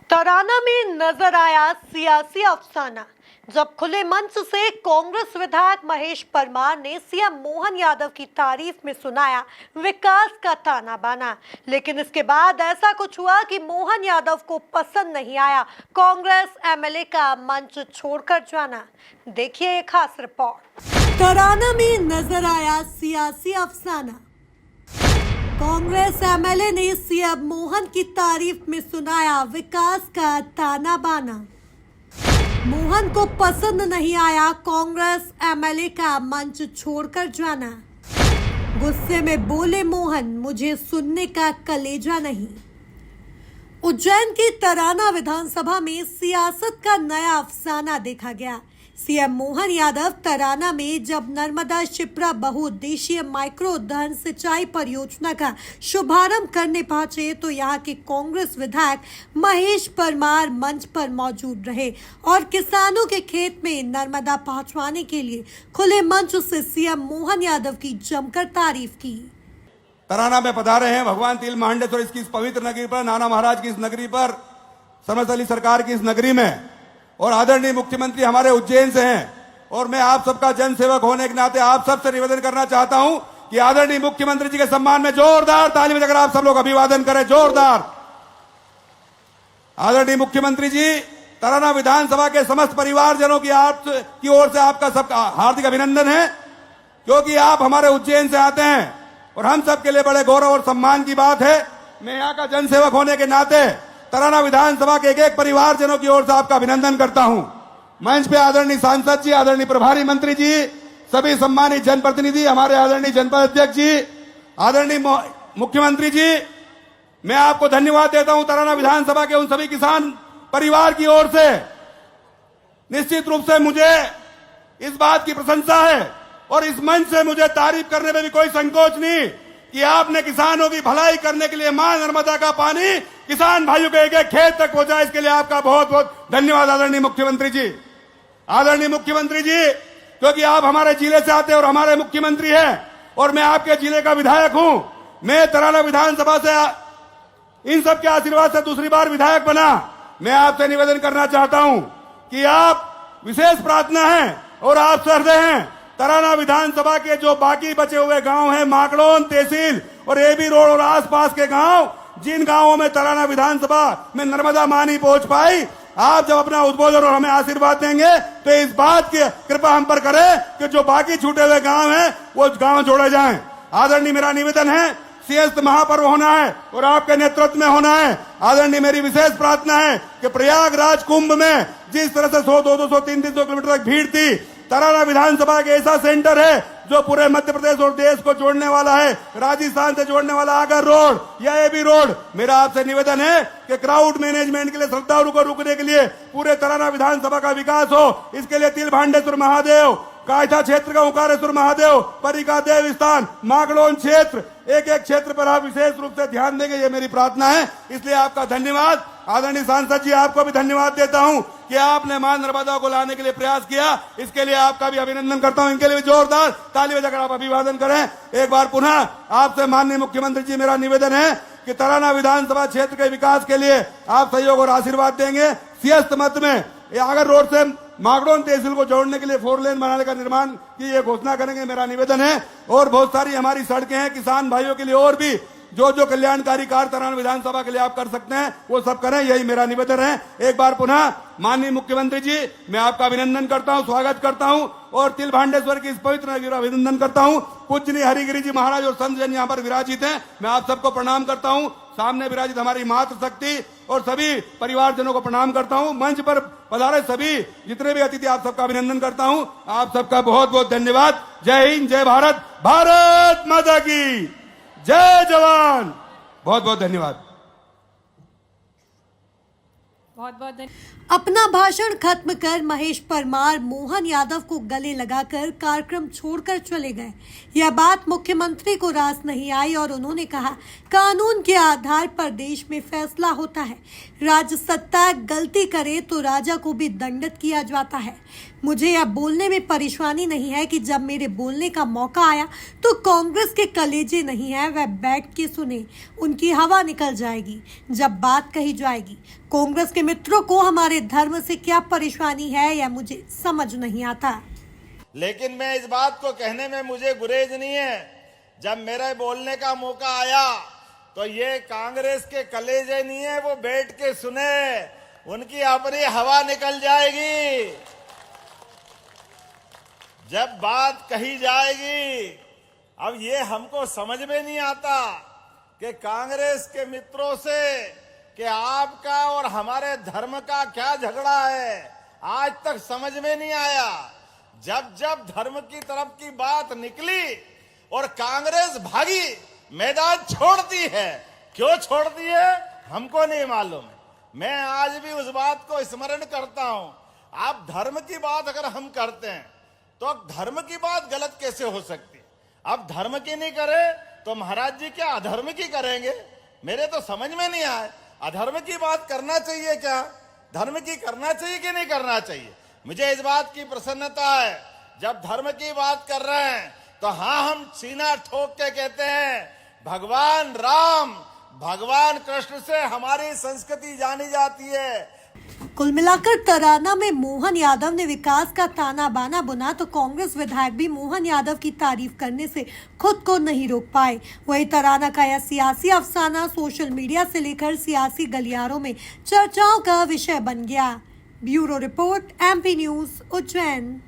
तराना में नजर आया सियासी अफसाना जब खुले मंच से कांग्रेस विधायक महेश परमार ने सीएम मोहन यादव की तारीफ में सुनाया विकास का ताना बाना। लेकिन इसके बाद ऐसा कुछ हुआ कि मोहन यादव को पसंद नहीं आया कांग्रेस एमएलए का मंच छोड़कर जाना। देखिए एक खास रिपोर्ट। तराना में नजर आया सियासी अफसाना। कांग्रेस एमएलए ने सीएम मोहन की तारीफ में सुनाया विकास का ताना बाना। मोहन को पसंद नहीं आया कांग्रेस एमएलए का मंच छोड़कर जाना। गुस्से में बोले मोहन, मुझे सुनने का कलेजा नहीं। उज्जैन की तराना विधानसभा में सियासत का नया अफसाना देखा गया। सीएम मोहन यादव तराना में जब नर्मदा शिप्रा बहुउद्देशीय माइक्रो उद्वहन सिंचाई परियोजना का शुभारंभ करने पहुंचे तो यहां के कांग्रेस विधायक महेश परमार मंच पर मौजूद रहे और किसानों के खेत में नर्मदा पहुंचवाने के लिए खुले मंच से सीएम मोहन यादव की जमकर तारीफ की। तराना में पधारे हैं भगवान तिल मांडेश्वर इसकी इस पवित्र नगरी पर, नाना महाराज की इस नगरी पर, समर्थ अली सरकार की इस नगरी में, और आदरणीय मुख्यमंत्री हमारे उज्जैन से हैं। और मैं आप सबका जनसेवक होने के नाते आप सबसे निवेदन करना चाहता हूं कि आदरणीय मुख्यमंत्री जी के सम्मान में जोरदार ताली बजाकर आप सब लोग अभिवादन करें, जोरदार। आदरणीय मुख्यमंत्री जी, तराना विधानसभा के समस्त परिवारजनों की ओर से आपका सबका हार्दिक अभिनंदन है, क्योंकि आप हमारे उज्जैन से आते हैं और हम सबके लिए बड़े गौरव और सम्मान की बात है। मैं यहाँ का जनसेवक होने के नाते तराना विधानसभा के एक परिवारजनों की ओर से आपका अभिनंदन करता हूं। मंच पे आदरणीय सांसद जी, आदरणीय प्रभारी मंत्री जी, सभी सम्मानित जनप्रतिनिधि, हमारे आदरणीय जनपद अध्यक्ष जी, आदरणीय मुख्यमंत्री जी, मैं आपको धन्यवाद देता हूं तराना विधानसभा के उन सभी किसान परिवार की ओर से। निश्चित रूप से मुझे इस बात की प्रशंसा है और इस मंच से मुझे तारीफ करने में भी कोई संकोच नहीं कि आपने किसानों की भलाई करने के लिए मां नर्मदा का पानी किसान भाइयों के एक एक खेत तक पहुंचा। इसके लिए आपका बहुत बहुत धन्यवाद आदरणीय मुख्यमंत्री जी। आदरणीय मुख्यमंत्री जी, क्योंकि आप हमारे जिले से आते हैं और हमारे मुख्यमंत्री हैं और मैं आपके जिले का विधायक हूं। मैं तराना विधानसभा से इन सब के आशीर्वाद से दूसरी बार विधायक बना। मैं आपसे निवेदन करना चाहता हूं कि आप विशेष प्रार्थना है और आप सहृदय हैं। तराना विधानसभा के जो बाकी बचे हुए गांव हैं, माकड़ोन तहसील और एबी रोड और आसपास के गांव, जिन गांवों में तराना विधानसभा में नर्मदा मां नहीं पहुंच पाई, आप जब अपना उद्बोधन और हमें आशीर्वाद देंगे तो इस बात की कृपा हम पर करें कि जो बाकी छूटे हुए गांव हैं वो गांव जोड़े जाएं। आदरणीय, मेरा निवेदन है, सिंहस्थ महापर्व होना है और आपके नेतृत्व में होना है। आदरणीय, मेरी विशेष प्रार्थना है कि प्रयागराज कुंभ में जिस तरह से 100, 200, 300 किलोमीटर तक भीड़ थी, तराना विधानसभा के ऐसा सेंटर है जो पूरे मध्य प्रदेश और देश को जोड़ने वाला है, राजस्थान से जोड़ने वाला आगर रोड या एबी रोड। मेरा आपसे निवेदन है कि क्राउड मैनेजमेंट के लिए, श्रद्धालु को रुकने के लिए पूरे तराना विधानसभा का विकास हो। इसके लिए तिल भांडेश्वर महादेव, कायथा क्षेत्र का ओंकारेश्वर महादेव, परिका देव स्थान, माकड़ोन क्षेत्र, एक एक क्षेत्र पर आप विशेष रूप से ध्यान देंगे, ये मेरी प्रार्थना है। इसलिए आपका धन्यवाद। आदरणीय सांसद जी, आपको भी धन्यवाद देता हूं कि आपने मां नर्मदा को लाने के लिए प्रयास किया। इसके लिए आपका भी अभिनंदन करता हूं। इनके लिए भी जोरदार ताली बजाकर आप अभिवादन करें। एक बार पुनः आपसे माननीय मुख्यमंत्री जी, मेरा निवेदन है कि तराना विधानसभा क्षेत्र के विकास के लिए आप सहयोग और आशीर्वाद देंगे। सिंहस्थ मत में आगर रोड से माकड़ोन तहसील को जोड़ने के लिए 4 लेन बनाने का निर्माण की ये घोषणा करेंगे, मेरा निवेदन है। और बहुत सारी हमारी सड़कें हैं किसान भाइयों के लिए, और भी जो कल्याणकारी कार्य तराना विधानसभा के लिए आप कर सकते हैं वो सब करें, यही मेरा निवेदन है। एक बार पुनः माननीय मुख्यमंत्री जी, मैं आपका अभिनंदन करता हूं, स्वागत करता हूं और तिल भांडेश्वर की इस पवित्र नगरी का अभिनंदन करता हूं। पूजनीय हरिगिरी जी महाराज और संत जन यहाँ पर विराजित हैं, मैं आप सबको प्रणाम करता हूं। सामने विराजित हमारी मातृशक्ति और सभी परिवारजनों को प्रणाम करता हूं। मंच पर पधारे सभी जितने भी अतिथि, आप सबका अभिनंदन करता हूं। आप सबका बहुत बहुत धन्यवाद। जय हिंद, जय भारत, भारत माता की जय जवान। बहुत बहुत धन्यवाद। बहुत बहुत धन्यवाद। अपना भाषण खत्म कर महेश परमार मोहन यादव को गले लगाकर कार्यक्रम छोड़कर चले गए। यह बात मुख्यमंत्री को रास नहीं आई और उन्होंने कहा, कानून के आधार पर देश में फैसला होता है। राज्य सत्ता गलती करे तो राजा को भी दंडित किया जाता है। मुझे यह बोलने में परेशानी नहीं है कि जब मेरे बोलने का मौका आया तो कांग्रेस के कलेजे नहीं है, वह बैठ के सुने, उनकी हवा निकल जाएगी जब बात कही जाएगी। कांग्रेस के मित्रों को हमारे धर्म से क्या परेशानी है यह मुझे समझ नहीं आता। लेकिन मैं इस बात को कहने में मुझे गुरेज नहीं है। जब मेरे बोलने का मौका आया तो ये कांग्रेस के कलेजे नहीं है, वो बैठ के सुने, उनकी अपनी हवा निकल जाएगी जब बात कही जाएगी। अब ये हमको समझ में नहीं आता कि कांग्रेस के मित्रों से कि आपका और हमारे धर्म का क्या झगड़ा है, आज तक समझ में नहीं आया। जब जब धर्म की तरफ की बात निकली और कांग्रेस भागी, मैदान छोड़ती है। क्यों छोड़ती है हमको नहीं मालूम। मैं आज भी उस बात को स्मरण करता हूं। आप धर्म की बात अगर हम करते हैं तो अब धर्म की बात गलत कैसे हो सकती? अब धर्म की नहीं करे तो महाराज जी क्या अधर्म की करेंगे? मेरे तो समझ में नहीं आए। अधर्म की बात करना चाहिए क्या, धर्म की करना चाहिए कि नहीं करना चाहिए? मुझे इस बात की प्रसन्नता है, जब धर्म की बात कर रहे हैं तो हाँ, हम सीना ठोक के कहते हैं भगवान राम, भगवान कृष्ण से हमारी संस्कृति जानी जाती है। कुल मिलाकर तराना में मोहन यादव ने विकास का ताना बाना बुना तो कांग्रेस विधायक भी मोहन यादव की तारीफ करने से खुद को नहीं रोक पाए। वही तराना का यह सियासी अफसाना सोशल मीडिया से लेकर सियासी गलियारों में चर्चाओं का विषय बन गया। Bureau report, MP news, Ujjain.